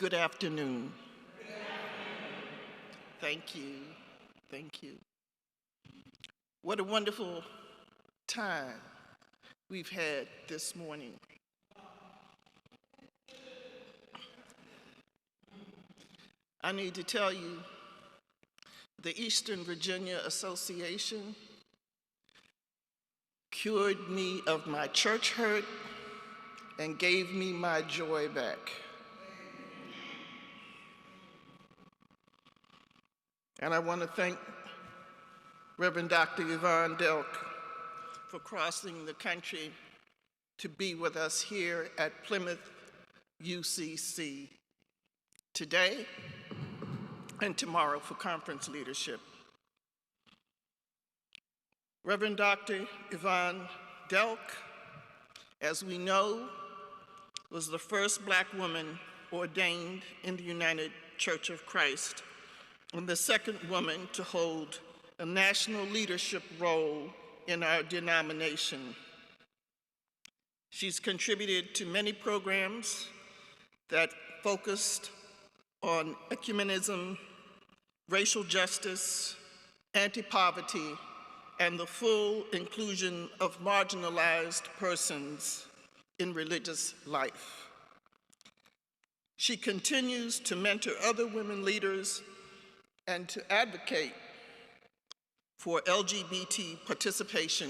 Good afternoon. Thank you. Thank you. What a wonderful time we've had this morning. I need to tell you, the Eastern Virginia Association cured me of my church hurt and gave me my joy back. And I want to thank Reverend Dr. Yvonne Delk for crossing the country to be with us here at Plymouth UCC today and tomorrow for conference leadership. Reverend Dr. Yvonne Delk, as we know, was the first Black woman ordained in the United Church of Christ and the second woman to hold a national leadership role in our denomination. She's contributed to many programs that focused on ecumenism, racial justice, anti-poverty, and the full inclusion of marginalized persons in religious life. She continues to mentor other women leaders and to advocate for LGBT participation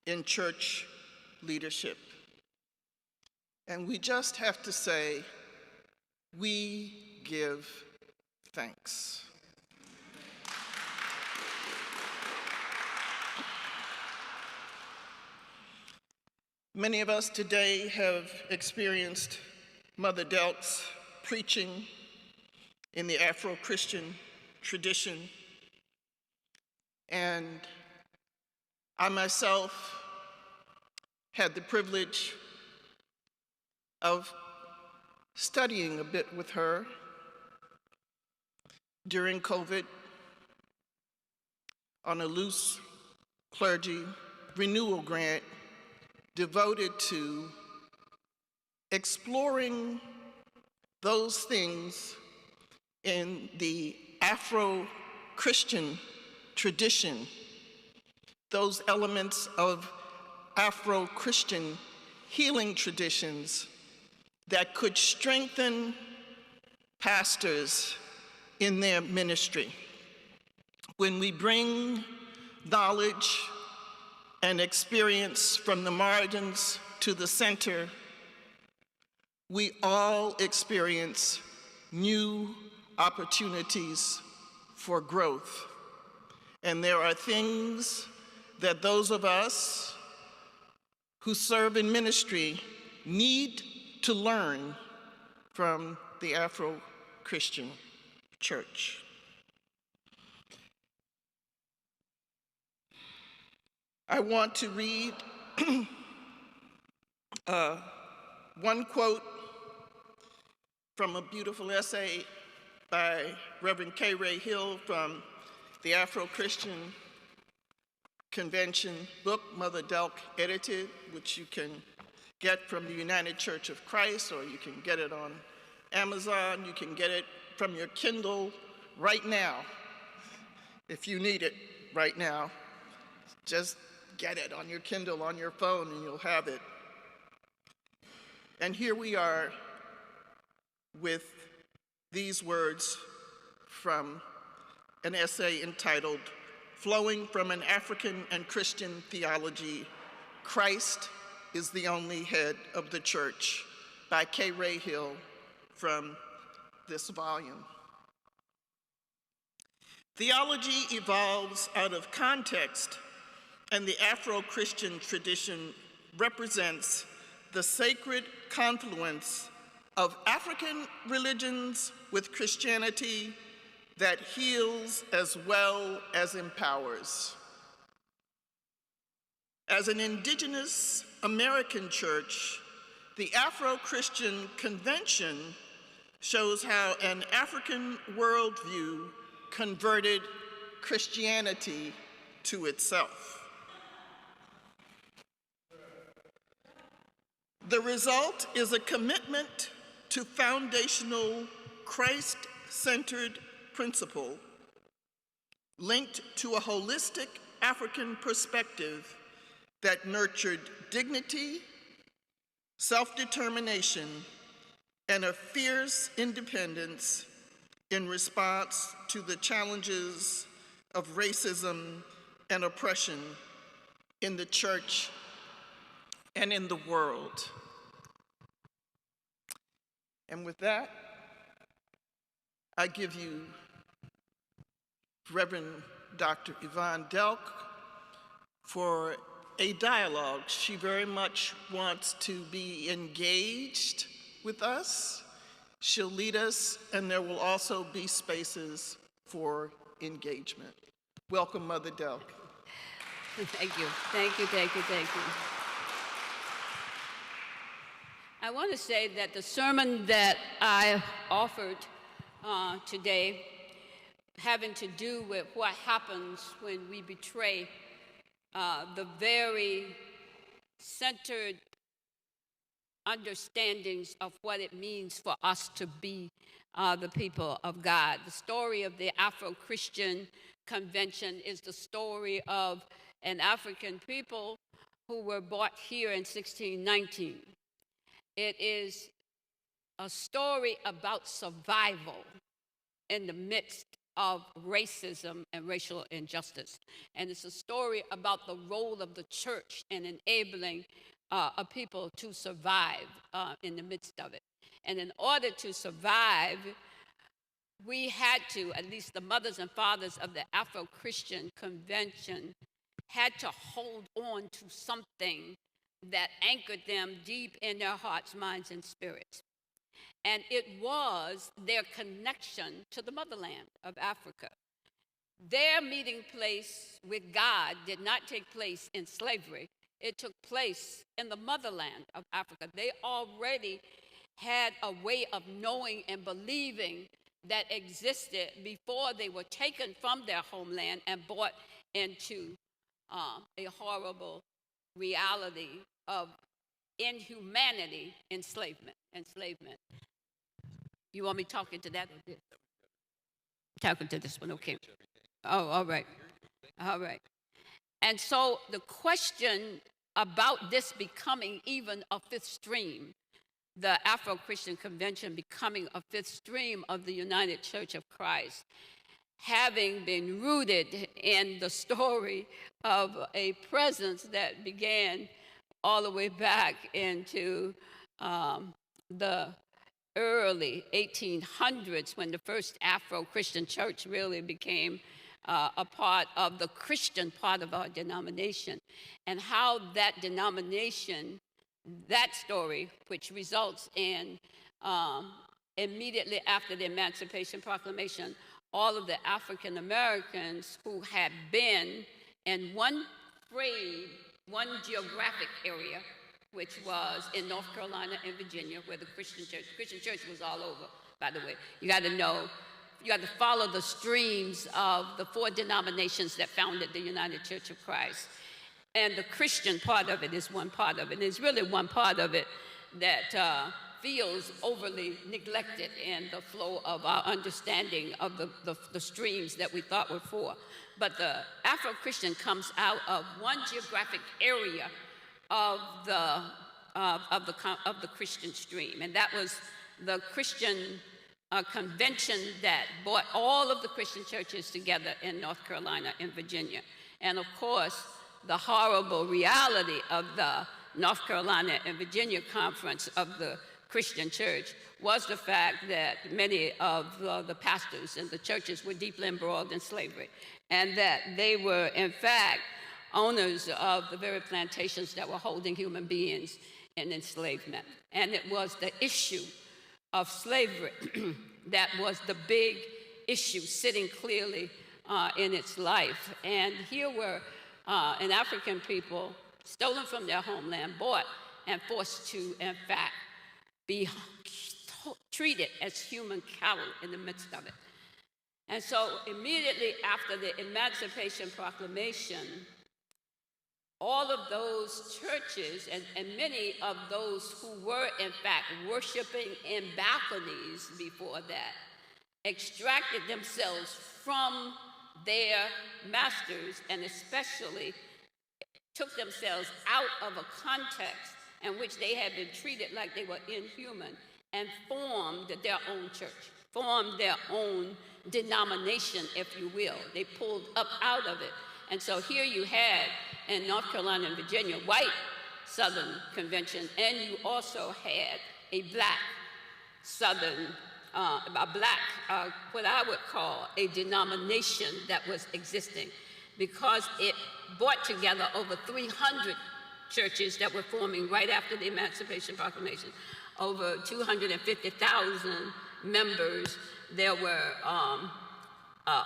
in church leadership. And we just have to say, we give thanks. Many of us today have experienced Mother Delk's preaching in the Afro-Christian tradition, and I myself had the privilege of studying a bit with her during COVID on a loose clergy renewal grant devoted to exploring those things in the Afro-Christian tradition, those elements of Afro-Christian healing traditions that could strengthen pastors in their ministry. When we bring knowledge and experience from the margins to the center, we all experience new opportunities for growth. And there are things that those of us who serve in ministry need to learn from the Afro-Christian church. I want to read one quote from a beautiful essay by Reverend K. Ray Hill from the Afro-Christian Convention book Mother Delk edited, which you can get from the United Church of Christ, or you can get it on Amazon. You can get it from your Kindle right now. If you need it right now, just get it on your Kindle, on your phone, and you'll have it. And here we are with these words from an essay entitled, Flowing from an African and Christian Theology, Christ is the Only Head of the Church, by K. Ray Hill from this volume. Theology evolves out of context, and the Afro-Christian tradition represents the sacred confluence of African religions with Christianity that heals as well as empowers. As an indigenous American church, the Afro-Christian Convention shows how an African worldview converted Christianity to itself. The result is a commitment to foundational Christ-centered principle linked to a holistic African perspective that nurtured dignity, self-determination, and a fierce independence in response to the challenges of racism and oppression in the church and in the world. And with that, I give you Reverend Dr. Yvonne Delk for a dialogue. She very much wants to be engaged with us. She'll lead us, and there will also be spaces for engagement. Welcome, Mother Delk. Thank you, thank you, thank you, thank you. I want to say that the sermon that I offered today, having to do with what happens when we betray the very centered understandings of what it means for us to be the people of God. The story of the Afro-Christian Convention is the story of an African people who were brought here in 1619. It is a story about survival in the midst of racism and racial injustice. And it's a story about the role of the church in enabling a people to survive in the midst of it. And in order to survive, we had to, at least the mothers and fathers of the Afro-Christian Convention, had to hold on to something that anchored them deep in their hearts, minds, and spirits. And it was their connection to the motherland of Africa. Their meeting place with God did not take place in slavery. It took place in the motherland of Africa. They already had a way of knowing and believing that existed before they were taken from their homeland and brought into a horrible reality of inhumanity, enslavement. You want me talking to that or this? Talking to this one, okay. Oh, all right. All right. And so the question about this becoming even a fifth stream, the Afro-Christian Convention becoming a fifth stream of the United Church of Christ, having been rooted in the story of a presence that began all the way back into the early 1800s, when the first Afro-Christian church really became a part of the Christian part of our denomination, and how that denomination, that story, which results in immediately after the Emancipation Proclamation, all of the African Americans who had been in one geographic area, which was in North Carolina and Virginia, where the Christian church was all over, by the way. You got to know, you got to follow the streams of the four denominations that founded the United Church of Christ. And the Christian part of it is one part of it. And it's really one part of it that feels overly neglected in the flow of our understanding of the streams that we thought were four. But the Afro-Christian comes out of one geographic area of the Christian stream, and that was the Christian convention that brought all of the Christian churches together in North Carolina and Virginia. And of course, the horrible reality of the North Carolina and Virginia conference of the Christian church was the fact that many of the pastors in the churches were deeply embroiled in slavery, and that they were, in fact, owners of the very plantations that were holding human beings in enslavement. And it was the issue of slavery that was the big issue sitting clearly in its life. And here were an African people stolen from their homeland, bought and forced to, in fact, be treated as human cattle in the midst of it. And so immediately after the Emancipation Proclamation, all of those churches and many of those who were in fact worshiping in balconies before that extracted themselves from their masters, and especially took themselves out of a context in which they had been treated like they were inhuman, and formed their own church, formed their own denomination, if you will. They pulled up out of it. And so here you had, in North Carolina and Virginia, white Southern Convention, and you also had a black Southern, what I would call a denomination that was existing, because it brought together over 300 churches that were forming right after the Emancipation Proclamation, over 250,000 members. There were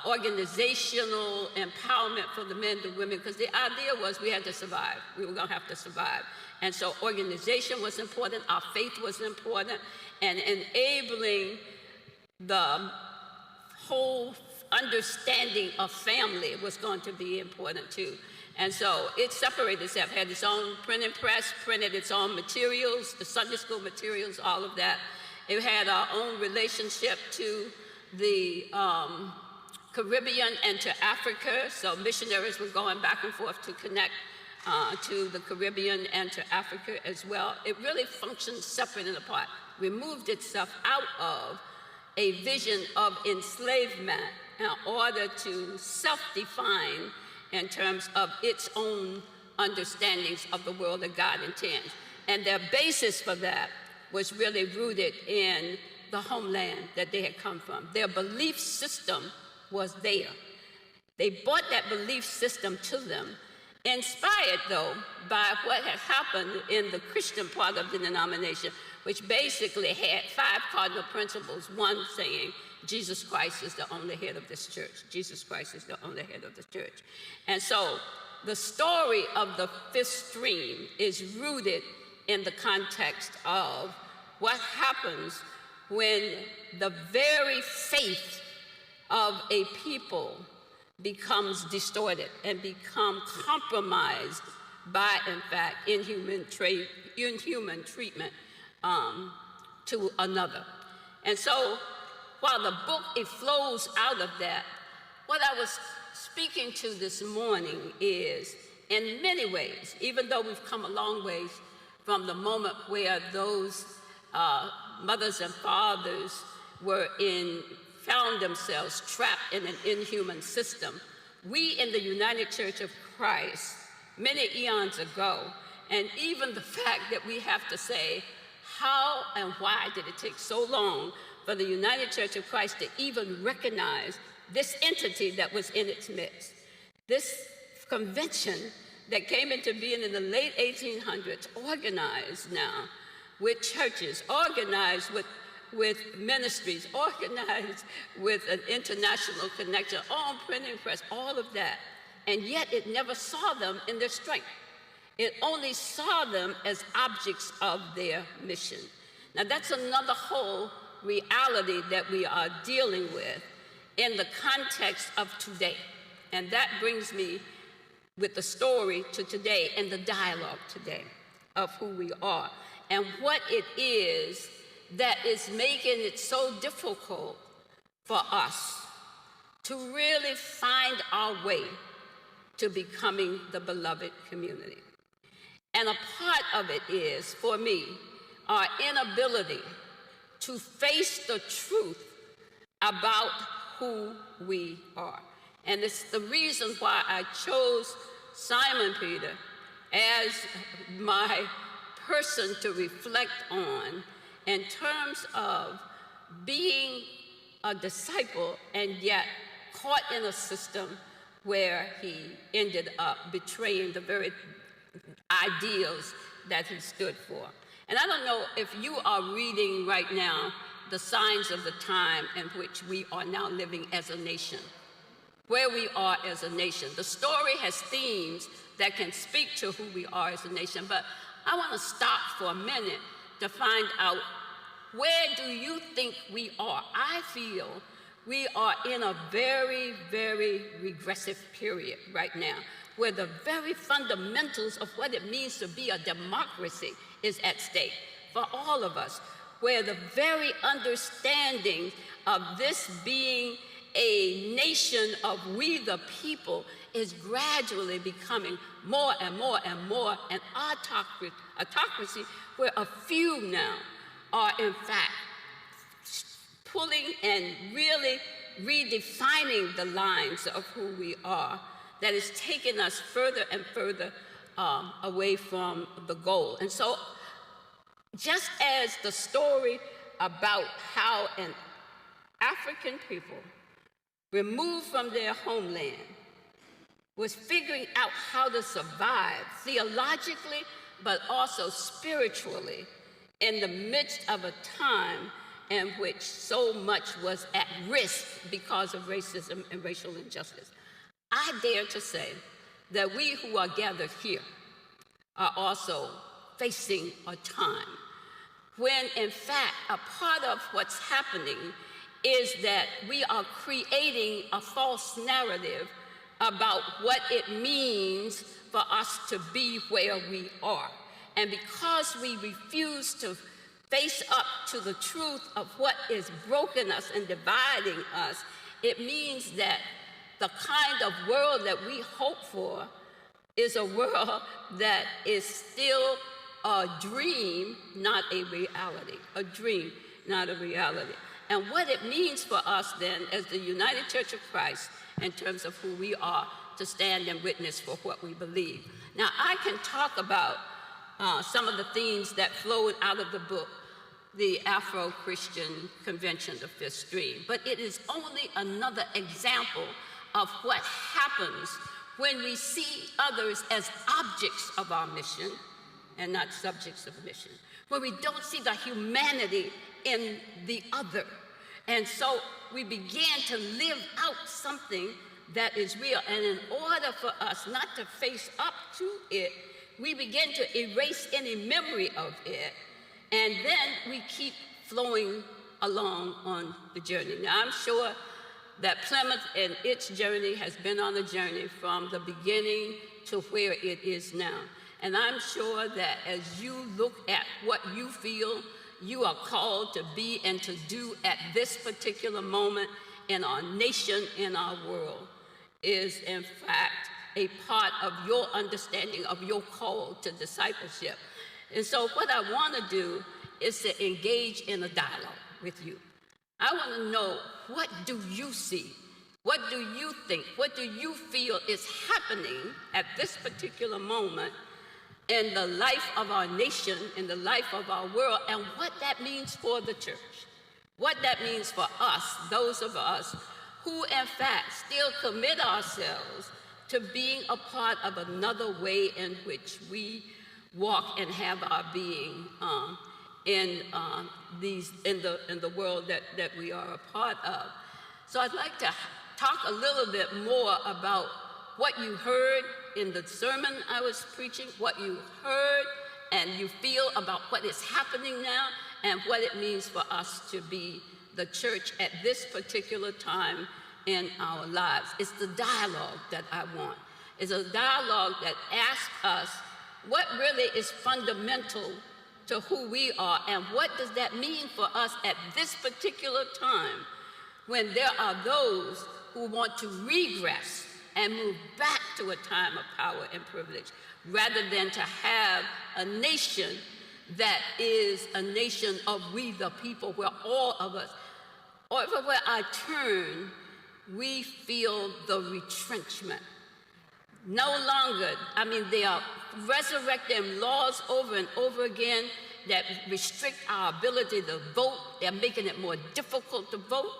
organizational empowerment for the men and women, because the idea was we had to survive. We were going to have to survive. And so organization was important, our faith was important, and enabling the whole understanding of family was going to be important too. And so it separated itself, had its own printing press, printed its own materials, the Sunday school materials, all of that. It had our own relationship to the Caribbean and to Africa, so missionaries were going back and forth to connect to the Caribbean and to Africa as well. It really functioned separate and apart, removed itself out of a vision of enslavement in order to self-define in terms of its own understandings of the world that God intends. And their basis for that was really rooted in the homeland that they had come from. Their belief system was there. They brought that belief system to them, inspired though by what had happened in the Christian part of the denomination, which basically had 5 cardinal principles. One saying, Jesus Christ is the only head of this church. Jesus Christ is the only head of the church. And so the story of the fifth stream is rooted in the context of what happens when the very faith of a people becomes distorted and become compromised by, in fact, inhuman treatment to another. And so while the book, it flows out of that, what I was speaking to this morning is, in many ways, even though we've come a long ways from the moment where those mothers and fathers found themselves trapped in an inhuman system, we in the United Church of Christ, many eons ago, and even the fact that we have to say, how and why did it take so long for the United Church of Christ to even recognize this entity that was in its midst? This convention that came into being in the late 1800s, organized now with churches, organized with ministries, organized with an international connection, on printing press, all of that. And yet it never saw them in their strength. It only saw them as objects of their mission. Now that's another whole reality that we are dealing with in the context of today. And that brings me with the story to today and the dialogue today of who we are and what it is that is making it so difficult for us to really find our way to becoming the beloved community. And a part of it is, for me, our inability to face the truth about who we are. And it's the reason why I chose Simon Peter as my person to reflect on in terms of being a disciple and yet caught in a system where he ended up betraying the very ideals that he stood for. And I don't know if you are reading right now the signs of the time in which we are now living as a nation, where we are as a nation. The story has themes that can speak to who we are as a nation, but I want to stop for a minute to find out, where do you think we are? I feel we are in a very, very regressive period right now, where the very fundamentals of what it means to be a democracy is at stake for all of us, where the very understanding of this being a nation of we the people is gradually becoming more and more and more an autocracy where a few now are in fact pulling and really redefining the lines of who we are, that is taking us further and further away from the goal. And so just as the story about how an African people removed from their homeland was figuring out how to survive theologically, but also spiritually in the midst of a time in which so much was at risk because of racism and racial injustice. I dare to say that we who are gathered here are also facing a time when, in fact, a part of what's happening is that we are creating a false narrative about what it means for us to be where we are. And because we refuse to face up to the truth of what is broken us and dividing us, it means that the kind of world that we hope for is a world that is still a dream, not a reality. A dream, not a reality. And what it means for us then as the United Church of Christ in terms of who we are to stand and witness for what we believe. Now, I can talk about some of the themes that flowed out of the book, the Afro-Christian Convention, the Fifth Stream, but it is only another example of what happens when we see others as objects of our mission and not subjects of mission, when we don't see the humanity in the other. And so we began to live out something that is real. And in order for us not to face up to it, we begin to erase any memory of it. And then we keep flowing along on the journey. Now, I'm sure that Plymouth and its journey has been on a journey from the beginning to where it is now. And I'm sure that as you look at what you feel you are called to be and to do at this particular moment in our nation, in our world, is in fact a part of your understanding of your call to discipleship. And so what I want to do is to engage in a dialogue with you. I want to know, what do you see? What do you think? What do you feel is happening at this particular moment in the life of our nation, in the life of our world, and what that means for the church? What that means for us, those of us who in fact still commit ourselves to being a part of another way in which we walk and have our being in the world that we are a part of. So I'd like to talk a little bit more about what you heard in the sermon I was preaching, what you heard and you feel about what is happening now, and what it means for us to be the church at this particular time in our lives. It's the dialogue that I want. It's a dialogue that asks us what really is fundamental to who we are, and what does that mean for us at this particular time when there are those who want to regress and move back to a time of power and privilege, rather than to have a nation that is a nation of we the people, where all of us, or everywhere I turn, we feel the retrenchment. No longer, they are resurrecting laws over and over again that restrict our ability to vote. They're making it more difficult to vote.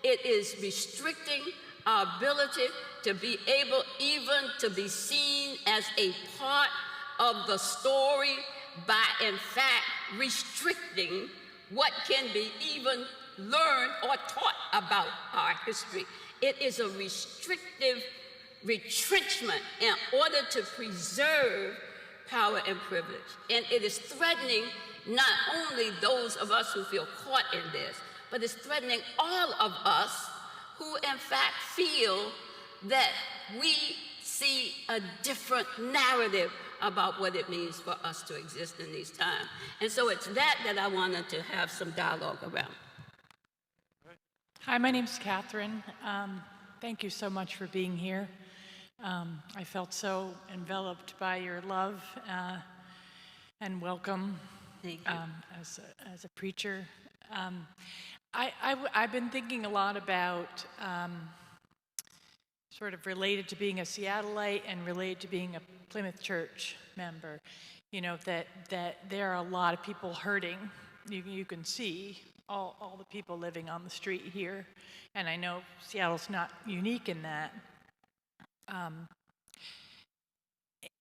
It is restricting our ability to be able even to be seen as a part of the story by, in fact, restricting what can be even learned or taught about our history. It is a restrictive retrenchment in order to preserve power and privilege. And it is threatening not only those of us who feel caught in this, but it's threatening all of us who in fact feel that we see a different narrative about what it means for us to exist in these times. And so it's that I wanted to have some dialogue around. Hi, my name's Catherine. Thank you so much for being here. I felt so enveloped by your love and welcome. Thank you. As a preacher. I've been thinking a lot about sort of related to being a Seattleite and related to being a Plymouth Church member. You know, that there are a lot of people hurting. You can see all the people living on the street here. And I know Seattle's not unique in that.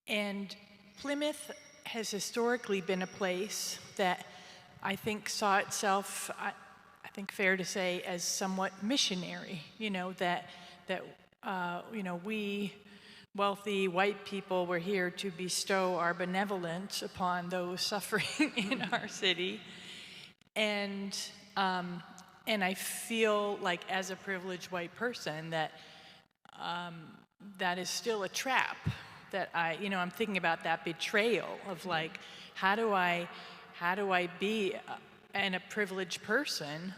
And Plymouth has historically been a place that I think saw itself, I think fair to say, as somewhat missionary. You know, that you know, we wealthy white people were here to bestow our benevolence upon those suffering in our city. And I feel like, as a privileged white person, that that is still a trap. That I'm thinking about that betrayal of, like, how do I be a privileged person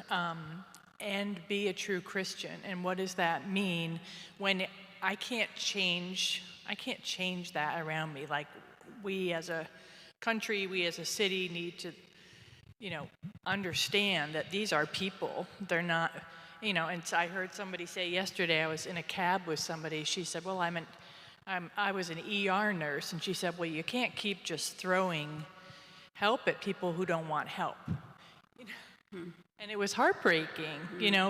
and be a true Christian, and what does that mean when I can't change that around me? Like, we as a country, we as a city need to, understand that these are people. They're not, and so I heard somebody say yesterday, I was in a cab with somebody, she said, well, I was an ER nurse, and she said, well, you can't keep just throwing help at people who don't want help. And it was heartbreaking,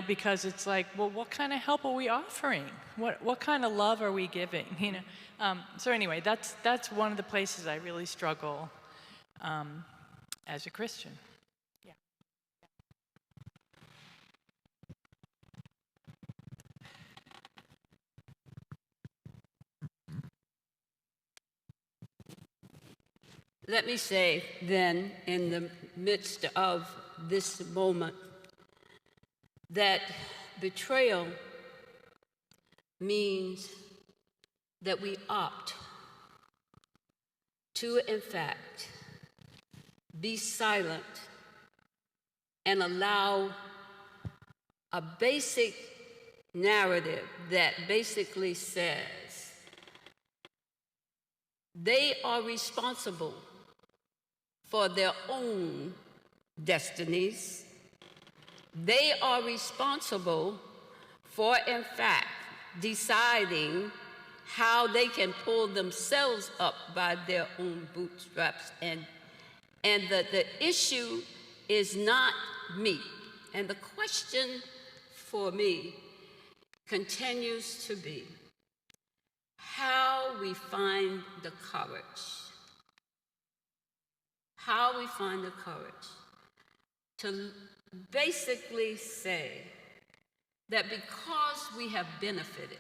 because it's like, well, what kind of help are we offering? What kind of love are we giving? So anyway, that's one of the places I really struggle as a Christian. Yeah. Let me say then, in the midst of this moment, that betrayal means that we opt to, in fact, be silent and allow a basic narrative that basically says they are responsible for their own destinies. They are responsible for, in fact, deciding how they can pull themselves up by their own bootstraps. And the issue is not me. And the question for me continues to be how we find the courage. How we find the courage to basically say that because we have benefited,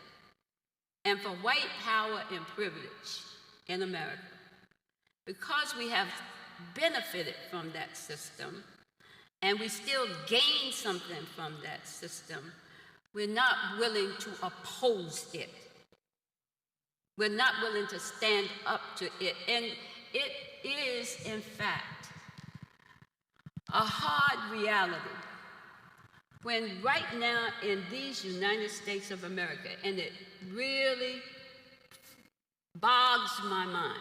and for white power and privilege in America, because we have benefited from that system, and we still gain something from that system, we're not willing to oppose it. We're not willing to stand up to it. And it is, in fact, a hard reality when right now in these United States of America, and it really bogs my mind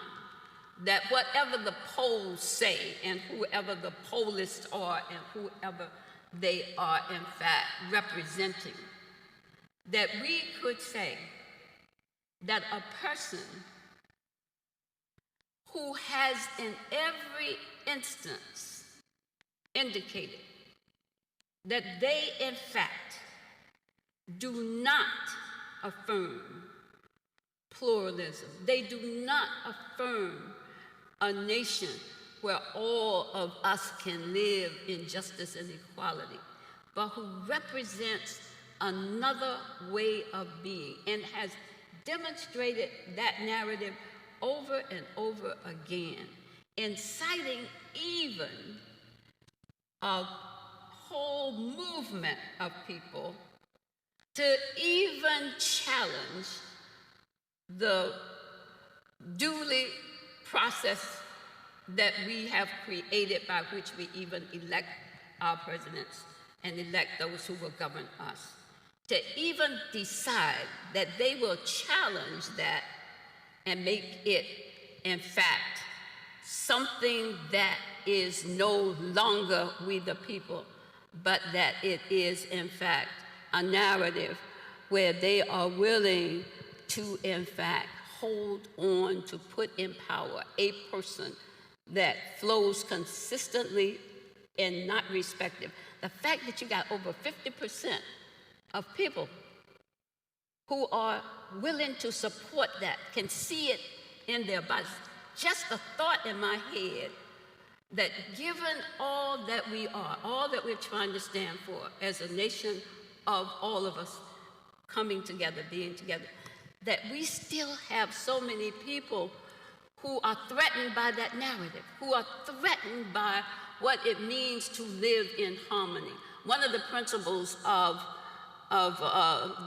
that whatever the polls say and whoever the pollists are and whoever they are in fact representing, that we could say that a person who has in every instance indicated that they in fact do not affirm pluralism, they do not affirm a nation where all of us can live in justice and equality, but who represents another way of being and has demonstrated that narrative over and over again, inciting even a whole movement of people to even challenge the duly process that we have created by which we even elect our presidents and elect those who will govern us, to even decide that they will challenge that and make it, in fact, something that is no longer we the people, but that it is, in fact, a narrative where they are willing to, in fact, hold on to put in power a person that flows consistently and not respective. The fact that you got over 50% of people who are willing to support that, can see it in their bodies. Just a thought in my head that given all that we are, all that we're trying to stand for as a nation of all of us coming together, being together, that we still have so many people who are threatened by that narrative, who are threatened by what it means to live in harmony. One of the principles of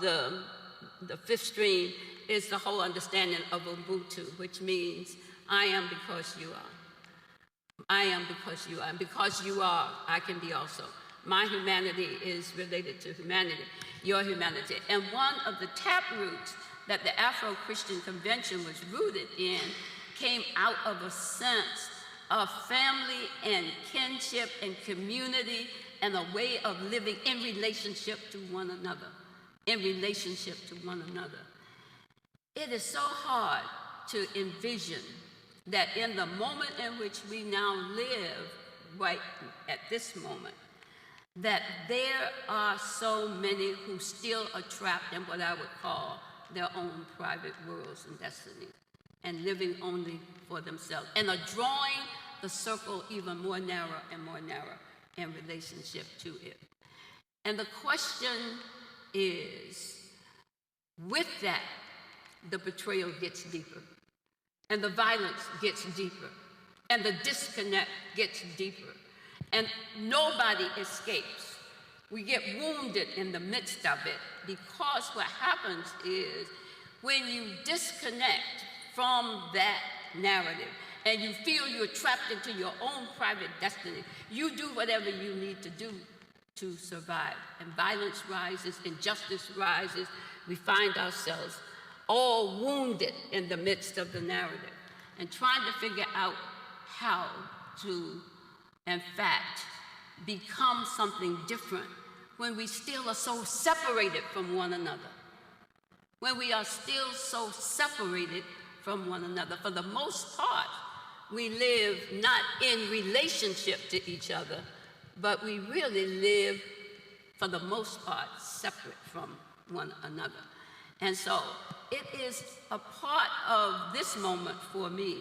the fifth stream is the whole understanding of Ubuntu, which means I am because you are. I am because you are. And because you are, I can be also. My humanity is related to humanity, your humanity. And one of the taproots that the Afro-Christian Convention was rooted in came out of a sense of family and kinship and community and a way of living in relationship to one another, in relationship to one another. It is so hard to envision that in the moment in which we now live, right at this moment, that there are so many who still are trapped in what I would call their own private worlds and destinies, and living only for themselves, and are drawing the circle even more narrow in relationship to it. And the question is, with that, the betrayal gets deeper, and the violence gets deeper, and the disconnect gets deeper, and nobody escapes. We get wounded in the midst of it, because what happens is when you disconnect from that narrative and you feel you're trapped into your own private destiny, you do whatever you need to do to survive. And violence rises, injustice rises. We find ourselves all wounded in the midst of the narrative and trying to figure out how to, in fact, become something different when we still are so separated from one another. When we are still so separated from one another. For the most part, we live not in relationship to each other, but we really live, for the most part, separate from one another. And so it is a part of this moment for me,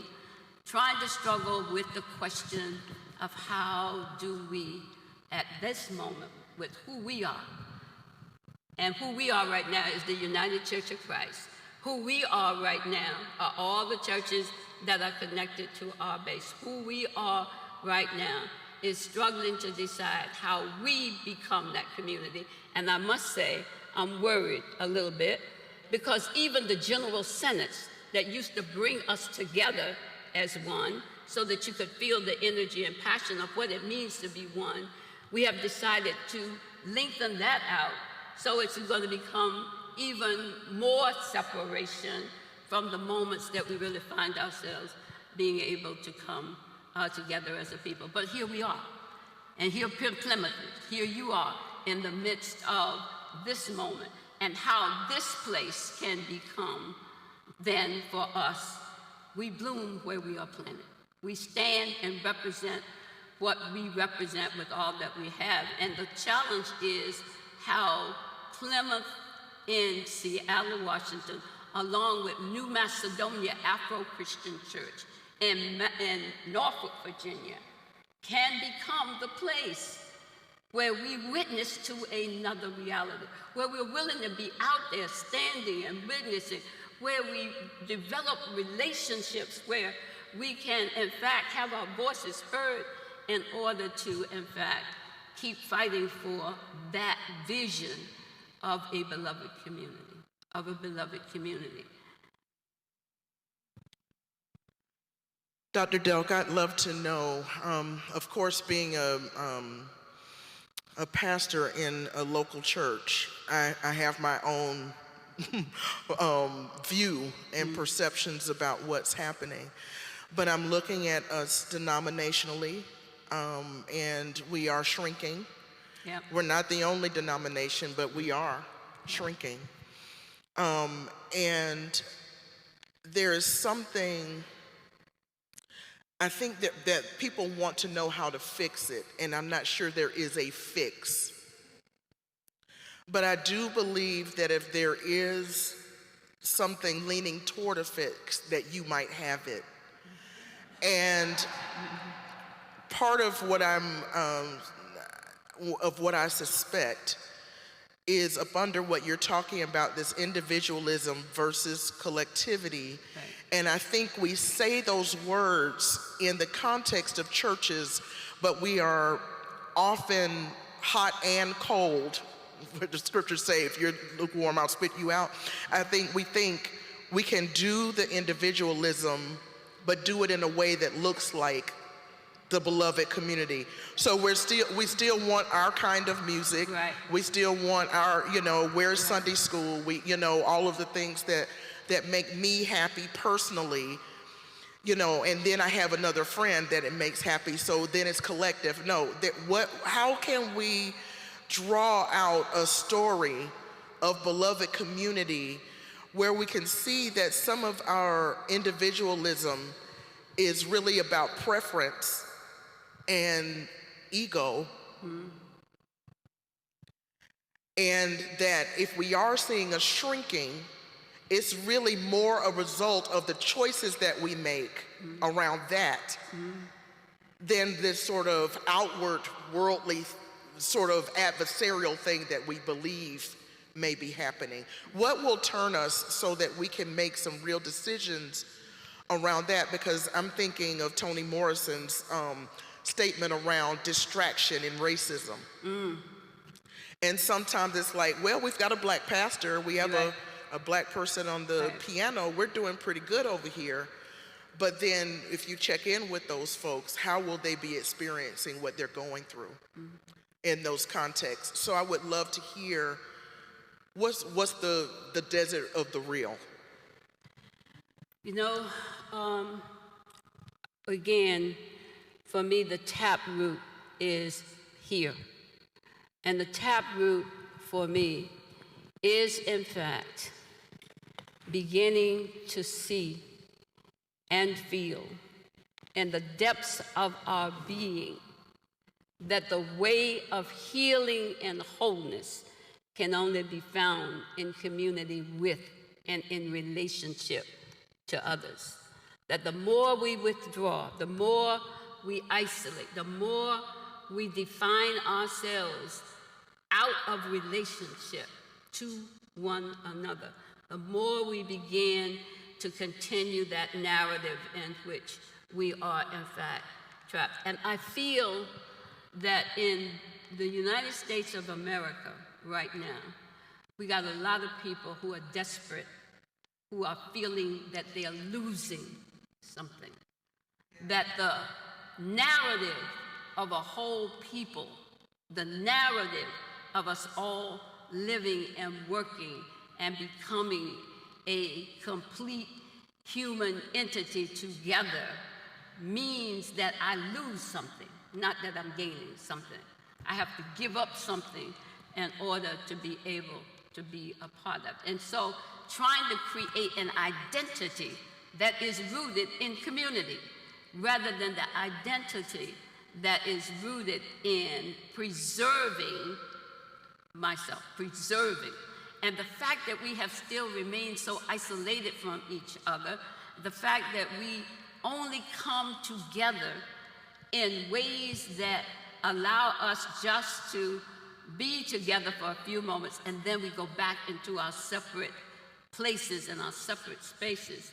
trying to struggle with the question of how do we, at this moment, with who we are. And who we are right now is the United Church of Christ. Who we are right now are all the churches that are connected to our base. Who we are right now is struggling to decide how we become that community. And I must say, I'm worried a little bit, because even the general synods that used to bring us together as one, so that you could feel the energy and passion of what it means to be one, we have decided to lengthen that out, so it's going to become even more separation from the moments that we really find ourselves being able to come together as a people. But here we are, and here Plymouth, here you are in the midst of this moment, and how this place can become then for us. We bloom where we are planted. We stand and represent what we represent with all that we have. And the challenge is how Plymouth in Seattle, Washington, along with New Macedonia Afro-Christian Church in Norfolk, Virginia, can become the place where we witness to another reality, where we're willing to be out there standing and witnessing, where we develop relationships, where we can, in fact, have our voices heard in order to, in fact, keep fighting for that vision of a beloved community, Dr. Delk, I'd love to know, of course, being a pastor in a local church, I have my own view and perceptions about what's happening. But I'm looking at us denominationally, and we are shrinking. Yep. We're not the only denomination, but we are shrinking. And there is something, I think that people want to know how to fix it, and I'm not sure there is a fix. But I do believe that if there is something leaning toward a fix, that you might have it. And part of what I suspect is up under what you're talking about, this individualism versus collectivity. Right. And I think we say those words in the context of churches, but we are often hot and cold. What the scriptures say, if you're lukewarm, I'll spit you out. I think we can do the individualism, but do it in a way that looks like the beloved community. So we still want our kind of music. Right. We still want our, where's Sunday school? All of the things that make me happy personally, and then I have another friend that it makes happy, so then it's collective. No, how can we draw out a story of beloved community where we can see that some of our individualism is really about preference and ego, and that if we are seeing a shrinking, it's really more a result of the choices that we make around that than this sort of outward, worldly, sort of adversarial thing that we believe may be happening. What will turn us so that we can make some real decisions around that? Because I'm thinking of Toni Morrison's statement around distraction and racism. And sometimes it's like, well, we've got a black pastor, we have a black person on the piano, we're doing pretty good over here. But then if you check in with those folks, how will they be experiencing what they're going through in those contexts? So I would love to hear what's the desert of the real. Again, for me, the taproot is here. And the taproot for me is, in fact, beginning to see and feel in the depths of our being that the way of healing and wholeness can only be found in community with and in relationship to others. That the more we withdraw, the more we isolate, the more we define ourselves out of relationship to one another, the more we begin to continue that narrative in which we are, in fact, trapped. And I feel that in the United States of America right now, we got a lot of people who are desperate, who are feeling that they are losing something. That the narrative of a whole people, the narrative of us all living and working and becoming a complete human entity together means that I lose something, not that I'm gaining something. I have to give up something in order to be able to be a part of. And so trying to create an identity that is rooted in community rather than the identity that is rooted in preserving myself, preserving. And the fact that we have still remained so isolated from each other, the fact that we only come together in ways that allow us just to be together for a few moments and then we go back into our separate places and our separate spaces,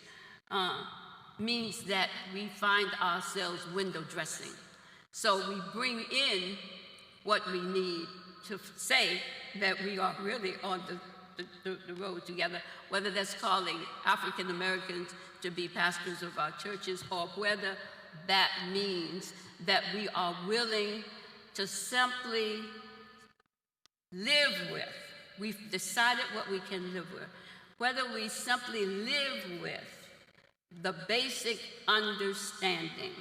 means that we find ourselves window dressing. So we bring in what we need to say that we are really on the road together, whether that's calling African Americans to be pastors of our churches or whether that means that we are willing to simply live with. We've decided what we can live with. Whether we simply live with the basic understanding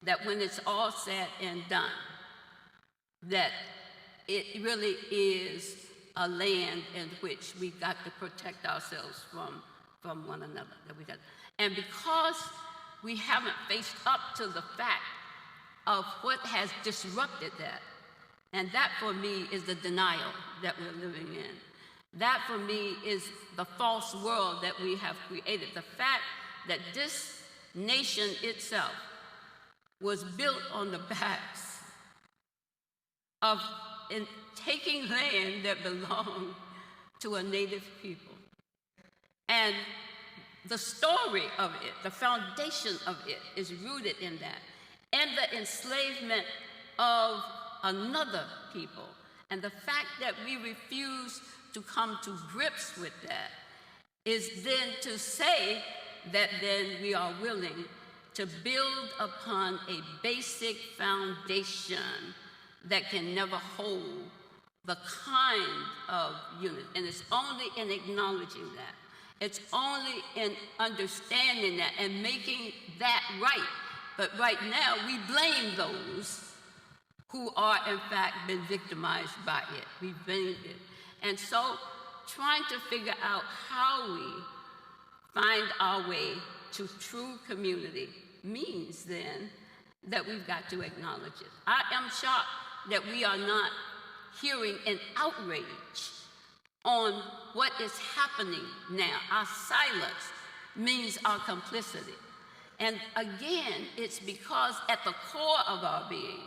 that when it's all said and done, that it really is a land in which we got to protect ourselves from one another. And because we haven't faced up to the fact of what has disrupted that, and that for me is the denial that we're living in. That for me is the false world that we have created. The fact that this nation itself was built on the backs of taking land that belonged to a native people. And the story of it, the foundation of it, is rooted in that, and the enslavement of another people. And the fact that we refuse to come to grips with that is then to say that then we are willing to build upon a basic foundation that can never hold the kind of unity. And it's only in acknowledging that. It's only in understanding that and making that right. But right now, we blame those who are, in fact, been victimized by it. We blame it. And so, trying to figure out how we find our way to true community means then that we've got to acknowledge it. I am shocked that we are not hearing an outrage on what is happening now. Our silence means our complicity. And again, it's because at the core of our being,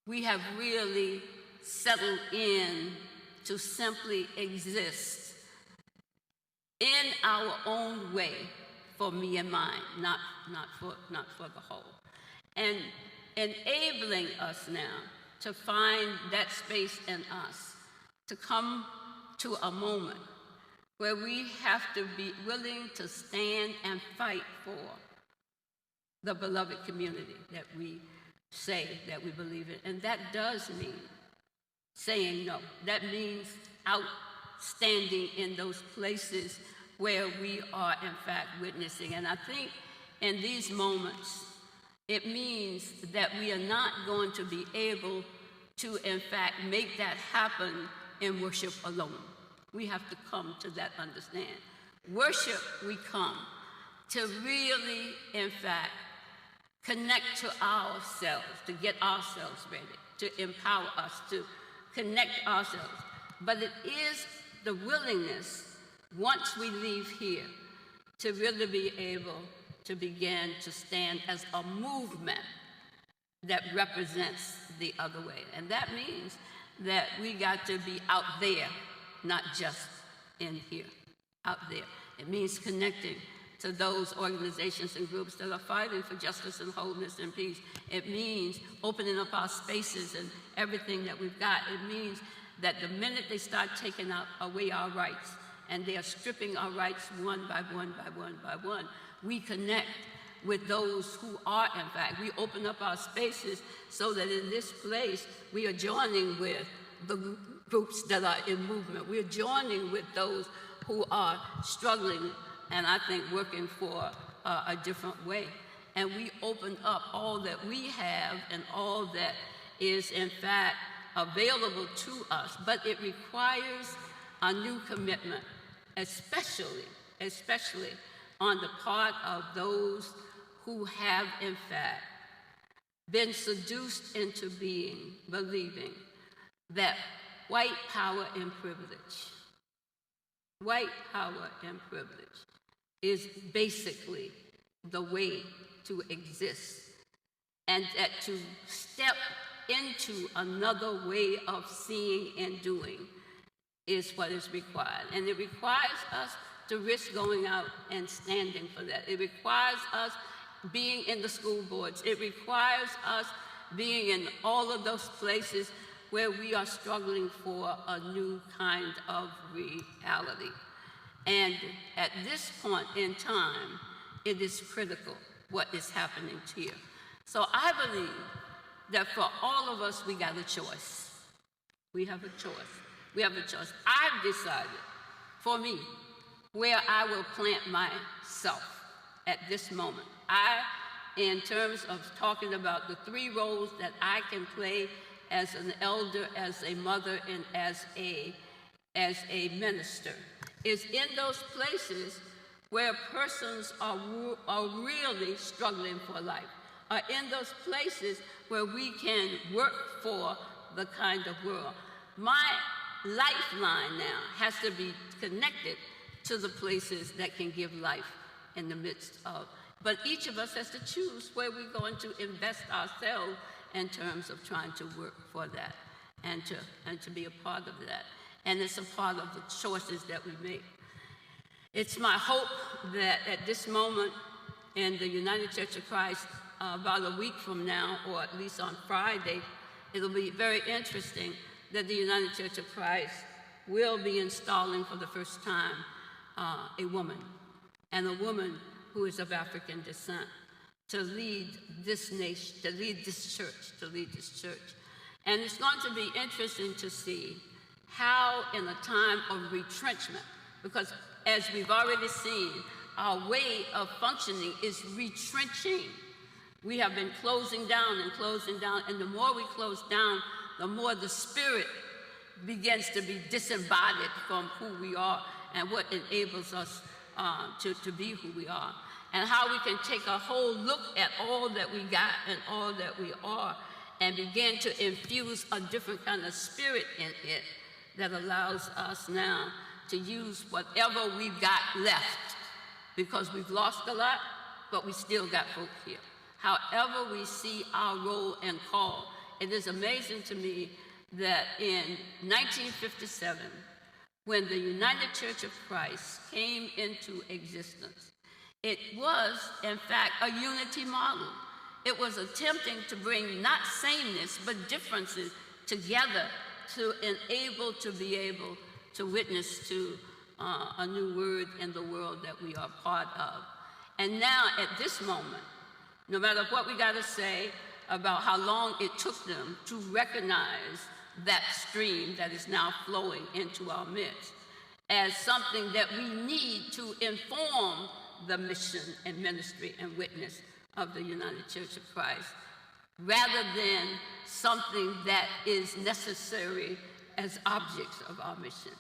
we have really settled in to simply exist in our own way for me and mine, not for the whole. And enabling us now to find that space in us, to come to a moment where we have to be willing to stand and fight for the beloved community that we say that we believe in. And that does mean saying no. That means outstanding in those places where we are, in fact, witnessing. And I think in these moments, it means that we are not going to be able to, in fact, make that happen in worship alone. We have to come to that understanding. Worship, we come to really, in fact, connect to ourselves, to get ourselves ready, to empower us, to connect ourselves. But it is the willingness, once we leave here, to really be able to begin to stand as a movement that represents the other way. And that means that we got to be out there, not just in here, out there. It means connecting to those organizations and groups that are fighting for justice and wholeness and peace. It means opening up our spaces and everything that we've got. It means that the minute they start taking away our rights, and they are stripping our rights one by one by one by one, we connect with those who are, in fact. We open up our spaces so that in this place, we are joining with the groups that are in movement. We are joining with those who are struggling and I think working for a different way. And we open up all that we have and all that is, in fact, available to us. But it requires a new commitment, especially on the part of those who have, in fact, been seduced into believing that white power and privilege is basically the way to exist, and that to step into another way of seeing and doing is what is required. And it requires us to risk going out and standing for that. It requires us being in the school boards. It requires us being in all of those places where we are struggling for a new kind of reality. And at this point in time, it is critical what is happening here. So I believe that for all of us, we got a choice. We have a choice. We have a choice. I've decided, for me, where I will plant myself at this moment. In terms of talking about the three roles that I can play as an elder, as a mother, and as a minister, is in those places where persons are really struggling for life, are in those places where we can work for the kind of world. My lifeline now has to be connected to the places that can give life in the midst of. But each of us has to choose where we're going to invest ourselves in terms of trying to work for that and to be a part of that. And it's a part of the choices that we make. It's my hope that at this moment in the United Church of Christ, about a week from now, or at least on Friday, it'll be very interesting that the United Church of Christ will be installing for the first time a woman, and a woman who is of African descent, to lead this nation, to lead this church. And it's going to be interesting to see how in a time of retrenchment, because as we've already seen, our way of functioning is retrenching. We have been closing down, and the more we close down, the more the spirit begins to be disembodied from who we are and what enables us to be who we are, and how we can take a whole look at all that we got and all that we are and begin to infuse a different kind of spirit in it that allows us now to use whatever we've got left, because we've lost a lot, but we still got folk here. However we see our role and call, it is amazing to me that in 1957, when the United Church of Christ came into existence, it was, in fact, a unity model. It was attempting to bring not sameness, but differences together to enable to be able to witness to a new word in the world that we are part of. And now, at this moment, no matter what we got to say about how long it took them to recognize that stream that is now flowing into our midst as something that we need to inform the mission and ministry and witness of the United Church of Christ, rather than something that is necessary as objects of our mission.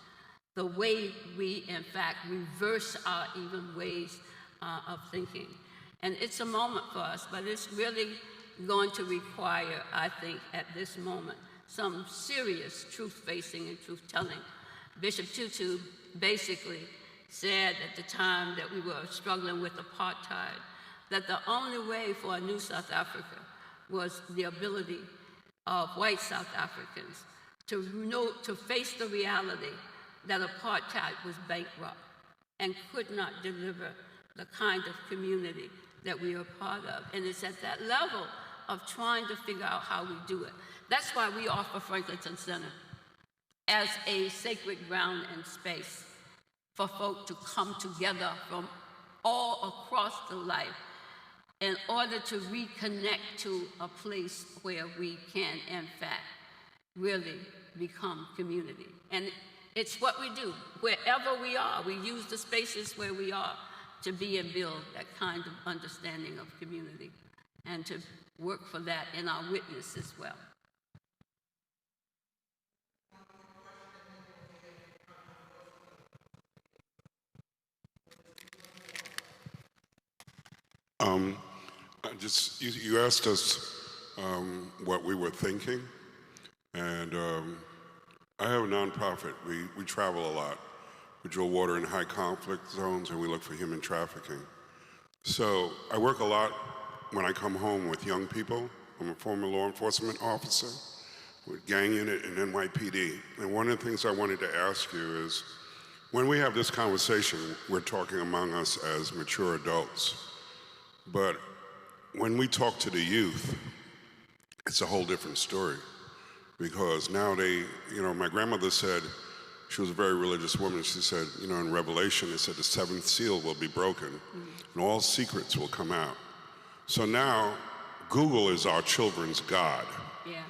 The way we, in fact, reverse our even ways of thinking. And it's a moment for us, but it's really going to require, I think, at this moment, some serious truth-facing and truth-telling. Bishop Tutu basically said at the time that we were struggling with apartheid, that the only way for a new South Africa was the ability of white South Africans to face the reality that apartheid was bankrupt and could not deliver the kind of community that we are part of. And it's at that level of trying to figure out how we do it. That's why we offer Franklinton Center as a sacred ground and space for folk to come together from all across the life in order to reconnect to a place where we can, in fact, really become community. And it's what we do. Wherever we are, we use the spaces where we are to be and build that kind of understanding of community and to work for that in our witness as well. You asked us what we were thinking, and I have a nonprofit. We travel a lot. We drill water in high conflict zones, and we look for human trafficking. So I work a lot when I come home with young people. I'm a former law enforcement officer with gang unit and NYPD. And one of the things I wanted to ask you is, when we have this conversation, we're talking among us as mature adults. But when we talk to the youth, it's a whole different story. Because now my grandmother said, she was a very religious woman, she said, in Revelation, it said the seventh seal will be broken, and all secrets will come out. So now Google is our children's God. Yeah.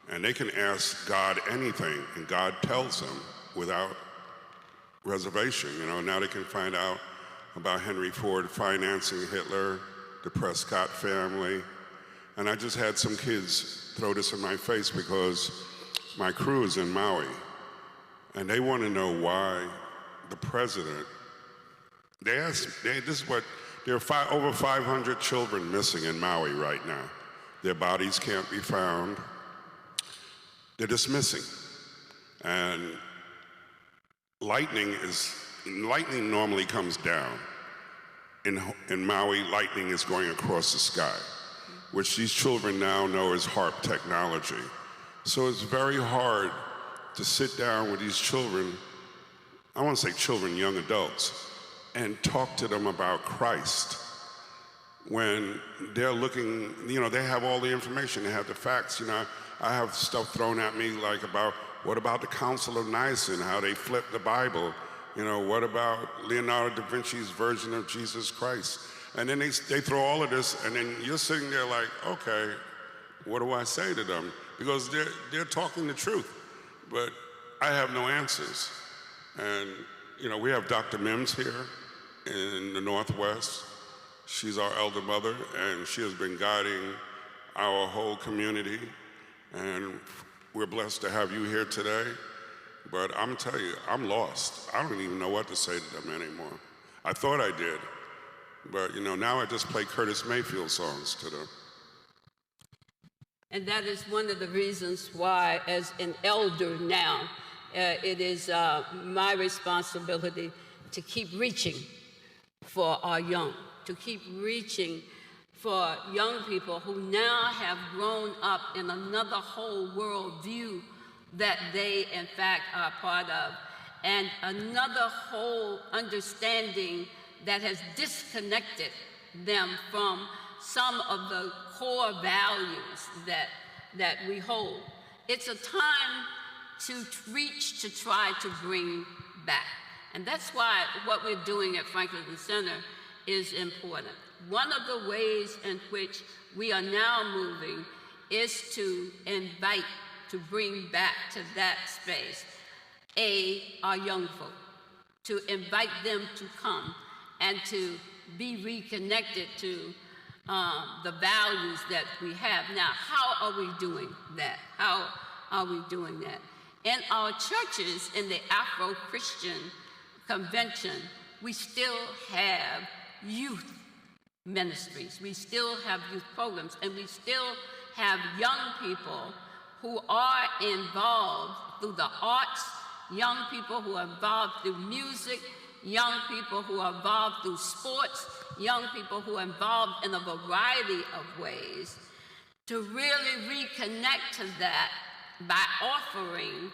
And they can ask God anything, and God tells them without reservation. Now they can find out about Henry Ford financing Hitler, the Prescott family. And I just had some kids throw this in my face because my crew is in Maui, and they want to know why the president, this is what, there are over 500 children missing in Maui right now. Their bodies can't be found. They're just missing. And lightning normally comes down. In Maui, lightning is going across the sky, which these children now know is HARP technology. So it's very hard to sit down with these children, I want to say children, young adults, and talk to them about Christ when they're looking, they have all the information, they have the facts. I have stuff thrown at me like about, what about the Council of Nicene, how they flipped the Bible? What about Leonardo da Vinci's version of Jesus Christ? And then they throw all of this, and then you're sitting there like, okay, what do I say to them? Because they're talking the truth, but I have no answers. And, we have Dr. Mims here in the Northwest. She's our elder mother, and she has been guiding our whole community. And we're blessed to have you here today. But I'm telling you, I'm lost. I don't even know what to say to them anymore. I thought I did. But, now I just play Curtis Mayfield songs to them. And that is one of the reasons why, as an elder now, it is my responsibility to keep reaching for our young, to keep reaching for young people who now have grown up in another whole world view that they, in fact, are part of, and another whole understanding that has disconnected them from some of the core values that we hold. It's a time to reach, to try to bring back. And that's why what we're doing at Franklin Center is important. One of the ways in which we are now moving is to invite, to bring back to that space, our young folk, to invite them to come and to be reconnected to the values that we have. Now, how are we doing that? How are we doing that? In our churches, in the Afro-Christian convention, we still have youth ministries. We still have youth programs, and we still have young people who are involved through the arts, young people who are involved through music, young people who are involved through sports, young people who are involved in a variety of ways, to really reconnect to that by offering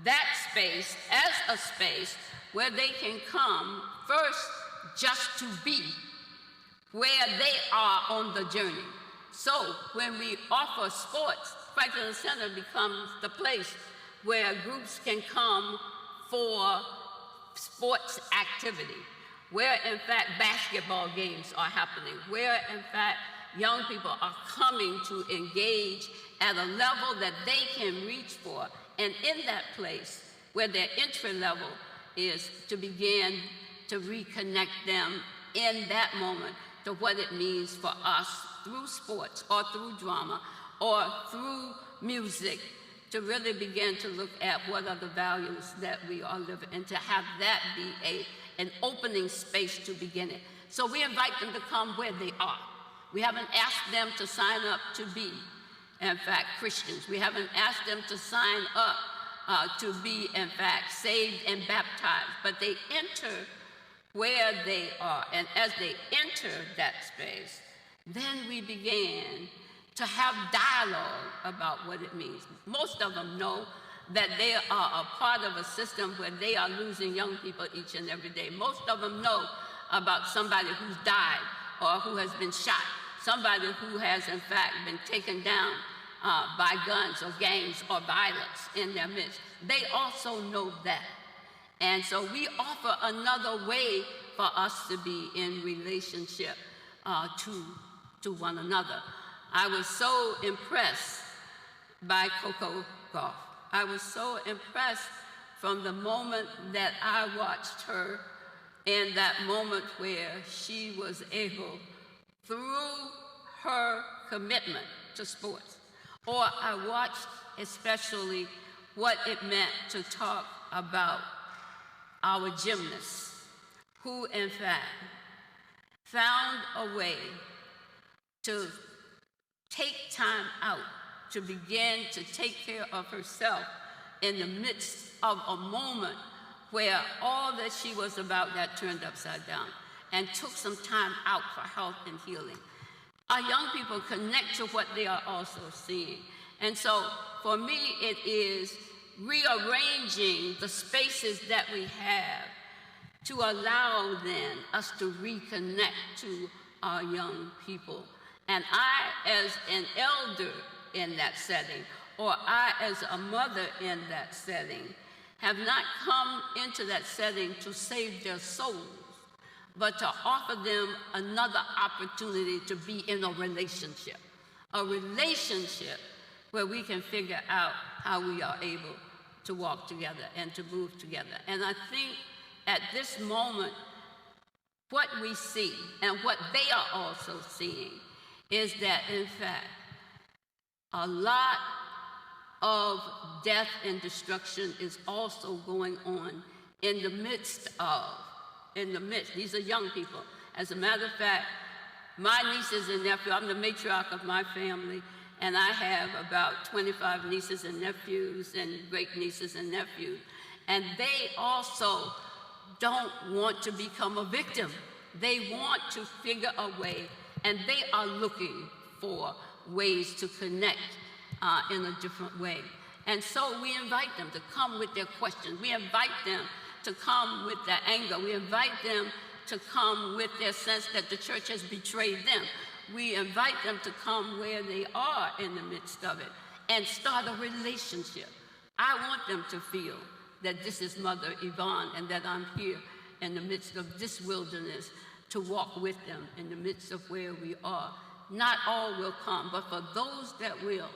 that space as a space where they can come first just to be where they are on the journey. So when we offer sports, Franklin Center becomes the place where groups can come for sports activity, where in fact basketball games are happening, where in fact young people are coming to engage at a level that they can reach for. And in that place where their entry level is, to begin to reconnect them in that moment to what it means for us through sports or through drama or through music to really begin to look at what are the values that we are living and to have that be an opening space to begin it. So we invite them to come where they are. We haven't asked them to sign up to be, in fact, Christians. We haven't asked them to sign up to be, in fact, saved and baptized, but they enter where they are. And as they enter that space, then we began to have dialogue about what it means. Most of them know that they are a part of a system where they are losing young people each and every day. Most of them know about somebody who's died or who has been shot, somebody who has, in fact, been taken down by guns or gangs or violence in their midst. They also know that. And so we offer another way for us to be in relationship to one another. I was so impressed by Coco Gauff. I was so impressed from the moment that I watched her, in that moment where she was able, through her commitment to sports, or I watched especially what it meant to talk about our gymnasts, who in fact found a way to take time out to begin to take care of herself in the midst of a moment where all that she was about got turned upside down, and took some time out for health and healing. Our young people connect to what they are also seeing. And so for me, it is rearranging the spaces that we have to allow then us to reconnect to our young people. And I, as an elder in that setting, or I, as a mother in that setting, have not come into that setting to save their souls, but to offer them another opportunity to be in a relationship where we can figure out how we are able to walk together and to move together. And I think at this moment, what we see and what they are also seeing is that, in fact, a lot of death and destruction is also going on in the midst. These are young people. As a matter of fact, my nieces and nephews, I'm the matriarch of my family, and I have about 25 nieces and nephews and great nieces and nephews. And they also don't want to become a victim. They want to figure a way, and they are looking for ways to connect in a different way. And so we invite them to come with their questions. We invite them to come with their anger. We invite them to come with their sense that the church has betrayed them. We invite them to come where they are in the midst of it and start a relationship. I want them to feel that this is Mother Yvonne and that I'm here in the midst of this wilderness to walk with them in the midst of where we are. Not all will come, but for those that will,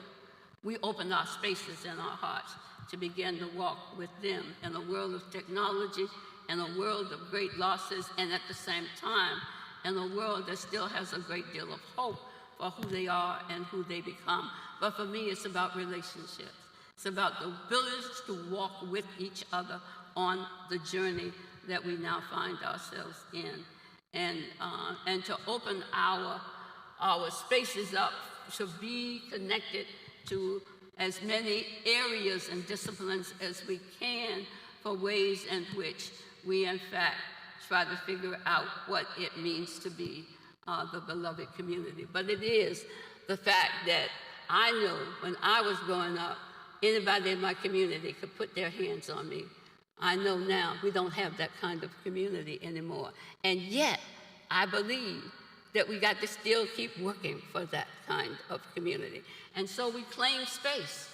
we open our spaces and our hearts to begin to walk with them in a world of technology, in a world of great losses, and at the same time, in a world that still has a great deal of hope for who they are and who they become. But for me, it's about relationships. It's about the ability to walk with each other on the journey that we now find ourselves in, and to open our spaces up to be connected to as many areas and disciplines as we can for ways in which we, in fact, try to figure out what it means to be the beloved community. But it is the fact that I know when I was growing up, anybody in my community could put their hands on me. I know now we don't have that kind of community anymore. And yet, I believe that we got to still keep working for that kind of community. And so we claim space,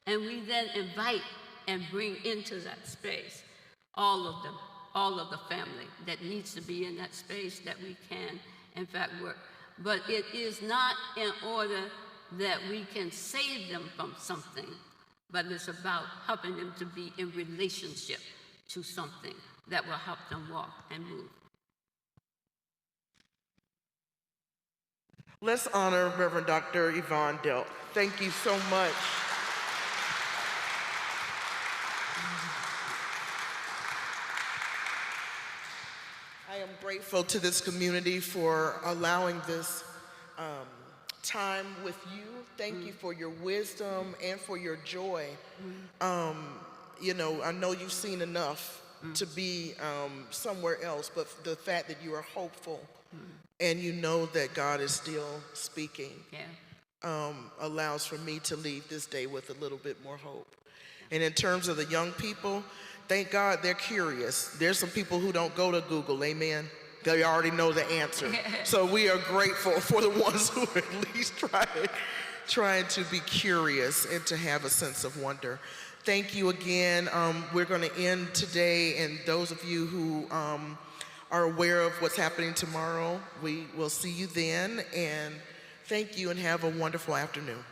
and we then invite and bring into that space all of them, all of the family that needs to be in that space that we can, in fact, work. But it is not in order that we can save them from something, but it's about helping them to be in relationship to something that will help them walk and move. Let's honor Reverend Dr. Yvonne Delk. Thank you so much. I am grateful to this community for allowing this time with you. Thank you for your wisdom and for your joy. You know, I know you've seen enough to be somewhere else, but the fact that you are hopeful and you know that God is still speaking allows for me to leave this day with a little bit more hope. And in terms of the young people, thank God they're curious. There's some people who don't go to Google, amen? They already know the answer. So we are grateful for the ones who are at least trying to be curious and to have a sense of wonder. Thank you again. We're going to end today, and those of you who are aware of what's happening tomorrow, we will see you then. And Thank you and have a wonderful afternoon.